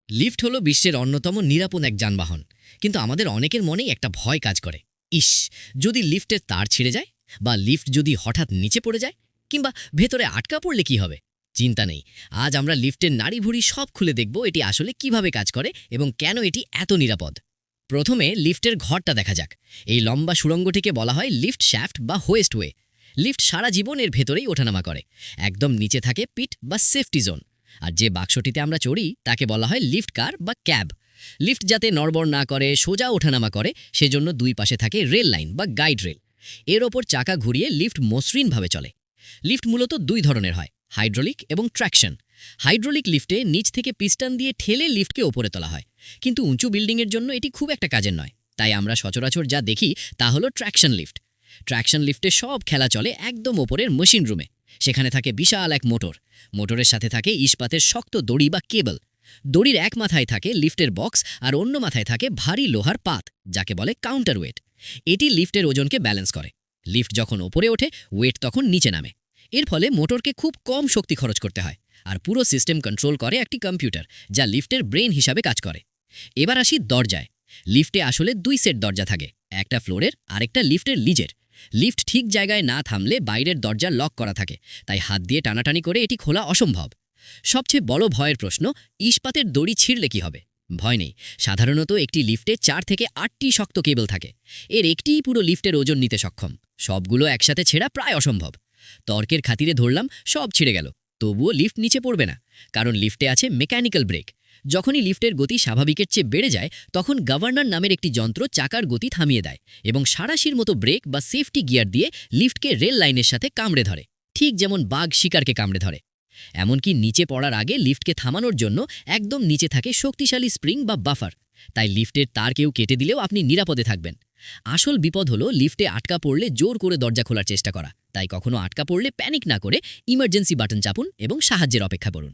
Lift হলো বিশ্বের অন্যতম নিরাপদ এক যানবাহন, কিন্তু আমাদের অনেকের মনেই একটা ভয় কাজ করে। ইস, যদি লিফটের তার ছিঁড়ে যায়, বা লিফট যদি হঠাৎ নিচে পড়ে যায়, কিংবা ভেতরে আটকা পড়লে কি হবে। চিন্তা নেই, আজ আমরা লিফটের নাড়িভুড়ি সব খুলে দেখব এটি আসলে কিভাবে কাজ করে এবং কেন এটি এত নিরাপদ। প্রথমে লিফটের ঘরটা দেখা যাক। এই লম্বা সুড়ঙ্গটিকে বলা হয় লিফট শ্যাফট বা হোয়েস্টওয়ে। লিফট সারা জীবন এর ভেতরেই ওঠানামা করে। একদম নিচে থাকে পিট বা সেফটি জোন। আর যে বাক্সটিতে আমরা চড়ি তাকে বলা হয় লিফট কার বা ক্যাব। লিফট যাতে নড়বড় না করে, সোজা ওঠানামা করে, সেজন্য দুই পাশে থাকে রেল লাইন বা গাইড রেল। এর ওপর চাকা ঘুরিয়ে লিফট মসৃণভাবে চলে। লিফট মূলত দুই ধরনের হয়, হাইড্রোলিক এবং ট্র্যাকশন। হাইড্রোলিক লিফটে নিচ থেকে পিস্টন দিয়ে ঠেলে লিফটকে ওপরে তোলা হয়, কিন্তু উঁচু বিল্ডিংয়ের জন্য এটি খুব একটা কাজের নয়। তাই আমরা সচরাচর যা দেখি তা হলো ট্র্যাকশন লিফট। ট্র্যাকশন লিফটে সব খেলা চলে একদম ওপরের মেশিন রুমে। সেখানে থাকে বিশাল এক মোটর। মোটরের সাথে থাকে ইস্পাতের শক্ত দড়ি বা কেবল। দড়ির এক মাথায় থাকে লিফটের বক্স, আর অন্য মাথায় থাকে ভারী লোহার পাত, যাকে বলে কাউন্টার ওয়েট। এটি লিফটের ওজনকে ব্যালেন্স করে। লিফট যখন ওপরে ওঠে, ওয়েট তখন নিচে নামে। এর ফলে মোটরকে খুব কম শক্তি খরচ করতে হয়। আর পুরো সিস্টেম কন্ট্রোল করে একটি কম্পিউটার, যা লিফটের ব্রেন হিসাবে কাজ করে। এবার আসি দরজায়। লিফটে আসলে দুই সেট দরজা থাকে, একটা ফ্লোরের আরেকটা লিফটের লিজের। লিফট ঠিক জায়গায় না থামলে বাইরের দরজা লক করা থাকে, তাই হাত দিয়ে টানাটানি করে এটি খোলা অসম্ভব। সবচেয়ে বড় ভয়ের প্রশ্ন, ইস্পাতের দড়ি ছিঁড়লে কি হবে। ভয় নেই, সাধারণত একটি লিফটে 4 থেকে 8টি শক্ত কেবল থাকে। এর একটিই পুরো লিফটের ওজন নিতে সক্ষম। সবগুলো একসাথে ছেঁড়া প্রায় অসম্ভব। তর্কের খাতিরে ধরলাম সব ছিঁড়ে গেল, তবুও লিফট নিচে পড়বে না, কারণ লিফটে আছে মেকানিক্যাল ব্রেক। যখনই লিফটের গতি স্বাভাবিকের চেয়ে বেড়ে যায়, তখন গভর্নর নামের একটি যন্ত্র চাকার গতি থামিয়ে দেয় এবং সাঁড়াশির মতো ব্রেক বা সেফটি গিয়ার দিয়ে লিফটকে রেল লাইনের সাথে কামড়ে ধরে, ঠিক যেমন বাঘ শিকারকে কামড়ে ধরে। এমনকি নিচে পড়ার আগে লিফটকে থামানোর জন্য একদম নিচে থাকে শক্তিশালী স্প্রিং বা বাফার। তাই লিফটের তার কেউ কেটে দিলেও আপনি নিরাপদে থাকবেন। আসল বিপদ হলো লিফটে আটকা পড়লে জোর করে দরজা খোলার চেষ্টা করা। তাই কখনো আটকা পড়লে প্যানিক না করে ইমার্জেন্সি বাটন চাপুন এবং সাহায্যের অপেক্ষা করুন।